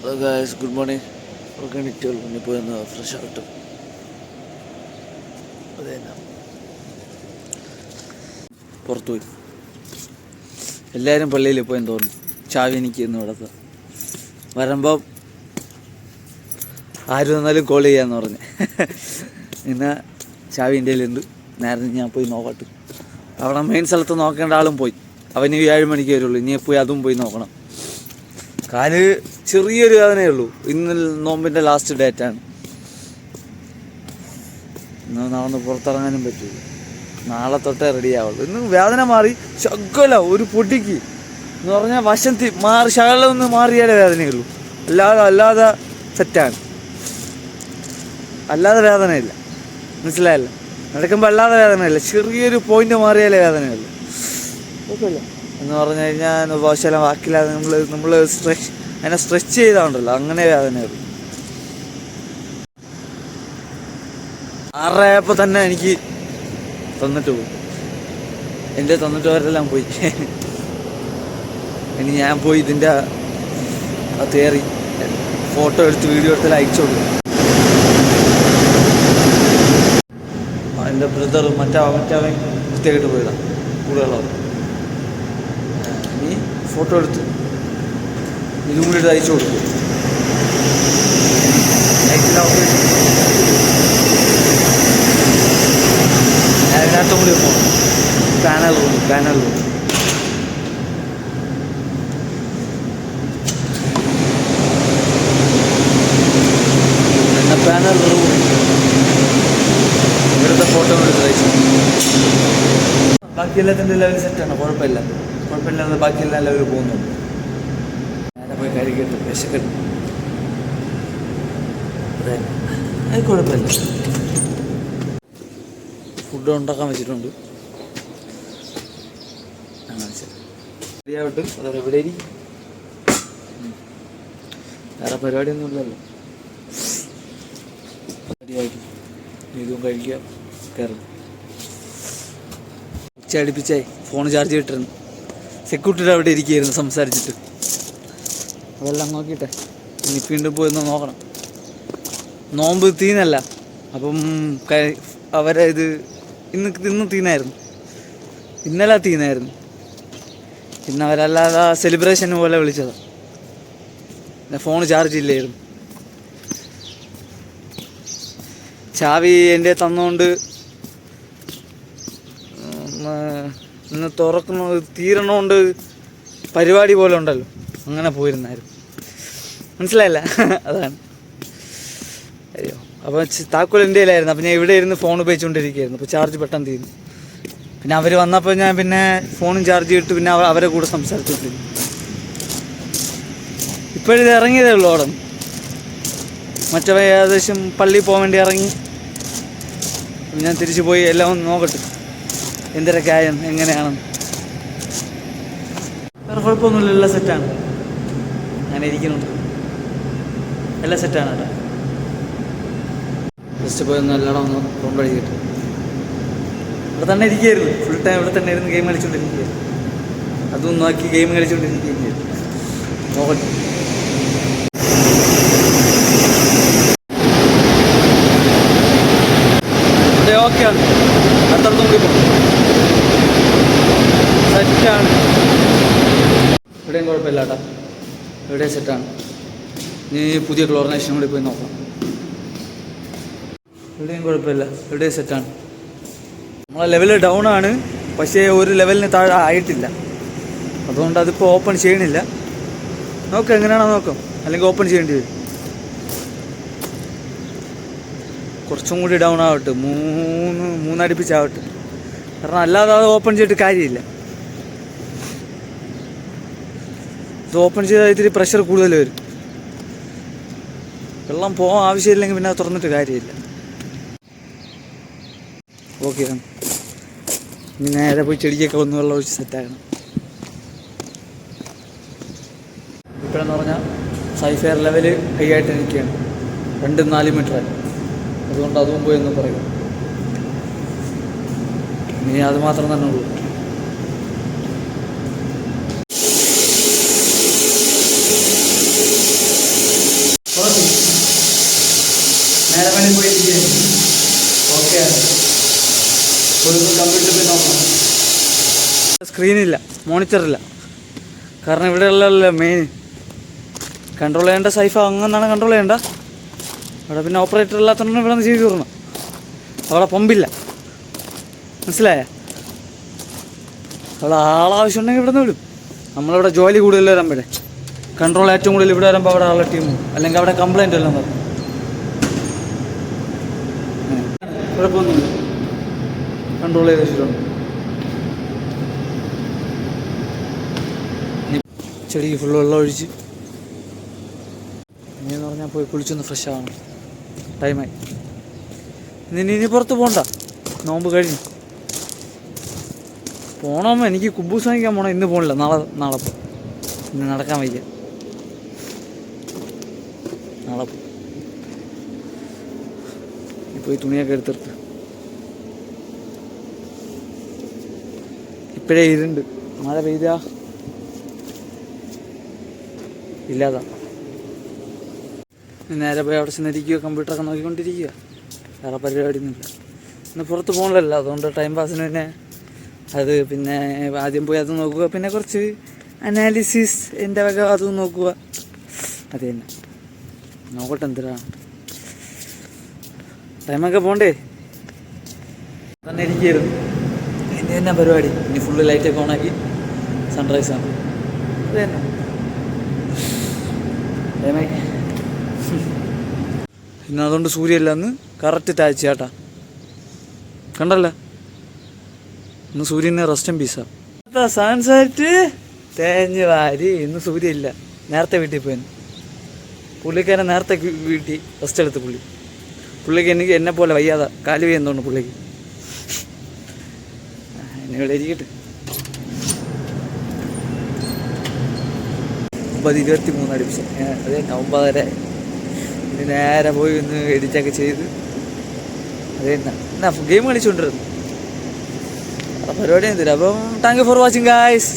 Hello guys, good morning. എണീറ്റുള്ളൂ. ഇനിയിപ്പോൾ ഒന്ന് ഫ്രഷ് ആകട്ടെ. അതെ, പുറത്തുപോയി എല്ലാവരും പള്ളിയിൽ പോയെന്ന് തോന്നുന്നു. ചാവി എനിക്ക് ഇന്ന് ഇവിടുത്തെ വരുമ്പോൾ ആര് വന്നാലും കോൾ ചെയ്യാമെന്ന് പറഞ്ഞ് ഇന്ന് ചാവി എൻ്റെ കയ്യിലുണ്ട്. നേരത്തെ ഞാൻ പോയി നോക്കട്ടെ. അവിടെ മെയിൻ സ്ഥലത്ത് നോക്കേണ്ട ആളും പോയി. അവന് 7 മണിക്ക് വരുള്ളൂ. ഇനി പോയി അതും പോയി നോക്കണം. കാല് ചെറിയൊരു വേദനയേ ഉള്ളൂ. ഇന്ന് നോമ്പിൻ്റെ ലാസ്റ്റ് ഡേറ്റാണ്. ഇന്ന് നടന്ന് പുറത്തിറങ്ങാനും പറ്റില്ല. നാളെ തൊട്ടേ റെഡിയാവുള്ളൂ. ഇന്ന് വേദന മാറി ശകല ഒരു പൊടിക്ക് എന്ന് പറഞ്ഞാൽ വശം മാറി ശകലം ഒന്ന് മാറിയാലേ വേദനയുള്ളൂ. അല്ലാതെ സെറ്റാണ്. അല്ലാതെ വേദനയില്ല. മനസ്സിലായല്ലോ? നടക്കുമ്പോൾ അല്ലാതെ വേദനയില്ല. ചെറിയൊരു പോയിന്റ് മാറിയാലേ വേദനയുള്ളൂ. കുഴപ്പമില്ല എന്ന് പറഞ്ഞു കഴിഞ്ഞാൽ ശകലം വാക്കില്ലാതെ നമ്മൾ അതിനെ സ്ട്രെച്ച് ചെയ്താണ്ടല്ലോ, അങ്ങനെ വേദനയുള്ളൂ. 6 തന്നെ എനിക്ക് തന്നിട്ട് പോയി. എൻ്റെ തന്നിട്ടവരെല്ലാം പോയി. ഇനി ഞാൻ പോയി ഇതിൻ്റെ കയറി ഫോട്ടോ എടുത്ത് വീഡിയോ എടുത്ത് അയച്ചു കൊടുക്കും. എൻ്റെ ബ്രദർ മറ്റവൻ വൃത്തിയായിട്ട് പോയതാണ് കൂടുതലുള്ളത്. ഇനി ഫോട്ടോ എടുത്ത് ഇതും കൂടി എടുത്ത് അയച്ചു കൊടുക്കും. അതിനകത്തും കൂടി പോകണം. പാനൽ റൂം പിന്നെ പാനൽ റൂം ഇവിടുത്തെ ഫോട്ടോ എടുത്ത് അയച്ചു. ബാക്കി എല്ലാത്തിൻ്റെ ലെവൽ സെറ്റാണ്. കുഴപ്പമില്ലാതെ ബാക്കി എല്ലാ ലെവൽ പോകുന്നുണ്ട്. ഞാൻ പോയി കഴിക്കട്ടെ, വിശക്കട്ടെ. അതെ, അത് കുഴപ്പമില്ല. ഫുഡ് ഉണ്ടാക്കാൻ വെച്ചിട്ടുണ്ട്. റെഡിയാവട്ടെ. അതവിടെ എവിടെ വേറെ പരിപാടിയൊന്നും ഇല്ലല്ലോ. റെഡിയായിട്ട് ഇതും കഴിക്കുക, കയറും. ഉച്ച അടുപ്പിച്ചായി. Phone charge ചെയ്തിട്ടിരുന്നു. സെക്യൂരിറ്റിയുടെ അവിടെ ഇരിക്കുകയായിരുന്നു സംസാരിച്ചിട്ട്. അതെല്ലാം നോക്കിയിട്ടെ ഇനി വീണ്ടും പോയി ഒന്ന് നോക്കണം. നോമ്പ് തീനല്ല, അപ്പം അവരെ ഇത് ഇന്ന് തീനായിരുന്നു. ഇന്നലെ തീനായിരുന്നു. ഇന്ന് അവരല്ലാതെ സെലിബ്രേഷൻ പോലെ വിളിച്ചതാണ്. പിന്നെ ഫോൺ ചാർജ് ഇല്ലായിരുന്നു. ചാവി എൻ്റെ തന്നുകൊണ്ട് ഇന്ന് തീരണോണ്ട് പരിപാടി പോലെ ഉണ്ടല്ലോ, അങ്ങനെ പോയിരുന്നായിരുന്നു. മനസ്സിലായില്ല? അതാണ്. അയ്യോ, അപ്പോൾ താക്കോൽ എൻ്റെ കയ്യിലായിരുന്നു. അപ്പോൾ ഞാൻ ഇവിടെ ഇരുന്ന് ഫോൺ ഉപയോഗിച്ചുകൊണ്ടിരിക്കുകയായിരുന്നു. അപ്പോൾ ചാർജ് പെട്ടെന്ന് തീർന്നു. പിന്നെ അവർ വന്നപ്പോൾ ഞാൻ പിന്നെ ഫോണും ചാർജ് ചെയ്തിട്ട് പിന്നെ അവരെ കൂടെ സംസാരിച്ചിട്ടിരുന്നു. ഇപ്പോഴിത് ഇറങ്ങിയതേ ഉള്ളൂ. അവിടെ മറ്റവ ഏകദേശം പള്ളിയിൽ പോകാൻ വേണ്ടി ഇറങ്ങി. ഞാൻ തിരിച്ചു പോയി എല്ലാം ഒന്ന് നോക്കട്ടെ എന്തൊക്കെ എങ്ങനെയാണെന്ന്. വേറെ കുഴപ്പമൊന്നുമില്ല, എല്ലാം സെറ്റാണ്. അങ്ങനെ ഇരിക്കുന്നുണ്ട്, എല്ലാം സെറ്റാണ് കേട്ടോ. ജസ്റ്റ് പോയി ഒന്ന് എല്ലായിടം ഒന്ന് റൂമ്പടിച്ചിട്ട് ഇവിടെ തന്നെ ഇരിക്കുകയായിരുന്നു. ഫുൾ ടൈം ഇവിടെ തന്നെ ഇരുന്ന് ഗെയിം കളിച്ചുകൊണ്ടിരിക്കുകയായിരുന്നു. അതും നോക്കി ഗെയിം കളിച്ചുകൊണ്ടിരിക്കുകയായിരുന്നു. നോക്കട്ടെ. ഇവിടെ ഓക്കെയാണ്. അടുത്തടുത്തും കൂടി പോകും. സെറ്റാണ്. ഇവിടെയും കുഴപ്പമില്ല കേട്ടോ. ഇവിടെയും സെറ്റാണ്. ഇനി പുതിയ ക്ലോറിനേഷൻ കൂടി പോയി നോക്കാം. ഇവിടെയും കുഴപ്പമില്ല, ഇവിടെയും സെറ്റാണ്. നമ്മളെ ലെവൽ ഡൗൺ ആണ്, പക്ഷേ ഒരു ലെവലിന് താഴെ ആയിട്ടില്ല. അതുകൊണ്ട് അതിപ്പോൾ ഓപ്പൺ ചെയ്യണില്ല. നോക്കാം എങ്ങനെയാണോ നോക്കാം, അല്ലെങ്കിൽ ഓപ്പൺ ചെയ്യേണ്ടി വരും. കുറച്ചും കൂടി ഡൗൺ ആവട്ടെ, മൂന്നടുപ്പിച്ചാവട്ടെ. കാരണം അല്ലാതെ അത് ഓപ്പൺ ചെയ്തിട്ട് കാര്യമില്ല. ഇത് ഓപ്പൺ ചെയ്താൽ ഇത്തിരി പ്രഷർ കൂടുതൽ വരും. വെള്ളം പോകാൻ ആവശ്യമില്ലെങ്കിൽ പിന്നെ അത് തുറന്നിട്ട് കാര്യമില്ല. ഓക്കെ, ഇനി നേരെ പോയി ചെടിക്കൊക്കെ ഒന്ന് വെള്ളം ഒഴിച്ച് സെറ്റാക്കണം. ഇപ്പോഴെന്ന് പറഞ്ഞാൽ സൈഫെയർ ലെവല് ഹൈയായിട്ട് നിൽക്കുകയാണ്. 2-4 മീറ്റർ. അതുകൊണ്ട് അതും പോയി ഒന്നും പറയും. ഇനി അത് മാത്രം തന്നെ ഉള്ളൂ. നേരെ വേണ്ടി പോയിരിക്കുകയാണ്. ഓക്കെ, ഒരു കമ്പ്യൂട്ടർ പോയി നോക്കണം. സ്ക്രീനില്ല, മോണിറ്ററില്ല. കാരണം ഇവിടെയുള്ള മെയിൻ കൺട്രോൾ ചെയ്യേണ്ട സൈഫ അങ്ങനെയാണ് കൺട്രോൾ ചെയ്യേണ്ട. അവിടെ പിന്നെ ഓപ്പറേറ്റർ ഇല്ലാത്തതുകൊണ്ട് ഇവിടെ നിന്ന് ചെയ്തു തരണം. അവിടെ പമ്പില്ല, മനസ്സിലായ? അവിടെ ആളാവശ്യം ഉണ്ടെങ്കിൽ ഇവിടെ നിന്ന് വിടും. നമ്മളിവിടെ ജോലി കൂടുതൽ വരുമ്പോഴേ കൺട്രോൾ ഏറ്റവും കൂടുതൽ ഇവിടെ വരുമ്പോൾ അവിടെ ആളുടെ ടീം പോകും. അല്ലെങ്കിൽ അവിടെ കംപ്ലൈൻറ്റ് എല്ലാം പറയും. കുഴപ്പമൊന്നുമില്ല, കൺട്രോൾ ചെയ്ത് വെച്ചിട്ടുണ്ട്. ചെടിക്ക് ഫുള്ള് വെള്ളം ഒഴിച്ച് ഇനിയെന്ന് പറഞ്ഞാൽ പോയി കുളിച്ചൊന്ന് ഫ്രഷ് ആവണം. ടൈമായി. ഇനി പുറത്ത് പോകണ്ട, നോമ്പ് കഴിഞ്ഞു. പോകണമെന്ന് എനിക്ക് കുബൂസ് വാങ്ങിക്കാൻ പോകണം. ഇന്ന് പോകണില്ല, നാളെ പോ. ഇന്ന് നടക്കാൻ വയ്യ, നാളെ പോ. പോയി തുണിയൊക്കെ എടുത്തെടുത്ത് ഇപ്പോഴേ ഇരുണ്ട്. മഴ പെയ്താ ഇല്ലാതാ. നേരെ പോയി അവിടെ ചെന്നിരിക്കുക, കമ്പ്യൂട്ടറൊക്കെ നോക്കിക്കൊണ്ടിരിക്കുക. വേറെ പരിപാടിയൊന്നുമില്ല. ഇന്ന് പുറത്ത് പോകണല്ലോ, അതുകൊണ്ട് ടൈം പാസിന് പിന്നെ അത് പിന്നെ ആദ്യം പോയി അത് നോക്കുക, പിന്നെ കുറച്ച് അനാലിസിസ് എൻ്റെ വക അതും നോക്കുക. അത് തന്നെ നോക്കട്ടെ എന്തിനാണ്. ടൈമൊക്കെ പോകണ്ടേ, തന്നെ ഇരിക്കുകയായിരുന്നു. അതിൻ്റെ തന്നെ പരിപാടി. ഇനി ഫുള്ള് ലൈറ്റൊക്കെ ഓണാക്കി സൺറൈസാണ്. അത് തന്നെ ടൈമായി. ഇന്ന് അതുകൊണ്ട് സൂര്യല്ല, അന്ന് കറക്റ്റ് താഴ്ച ചേട്ടാ, കണ്ടല്ല. ഇന്ന് സൂര്യന് റെസ്റ്റ് ആൻഡ് പീസാ. സൺസെറ്റ് തേഞ്ഞ് വാരി. ഇന്ന് സൂര്യ ഇല്ല, നേരത്തെ വീട്ടിൽ പോയി. പുള്ളിക്കാരൻ നേരത്തെ വീട്ടിൽ റെസ്റ്റ് എടുത്ത്. പുള്ളിക്ക് എനിക്ക് എന്നെ പോലെ വയ്യാതെ കാല് ചെയ്യുന്നതുകൊണ്ട് പുള്ളിക്ക്. എന്നെ ഇവിടെ ഇരിക്കട്ടെ. 9:23 അടുപ്പിച്ച് അത് 9:30. ഇനി നേരെ പോയി ഒന്ന് എഡിറ്റൊക്കെ ചെയ്ത് അത് തന്നെ എന്നാ ഗെയിം കളിച്ചുകൊണ്ടിരുന്നു. പരിപാടി എന്തില്ല. അപ്പം thank you for watching guys.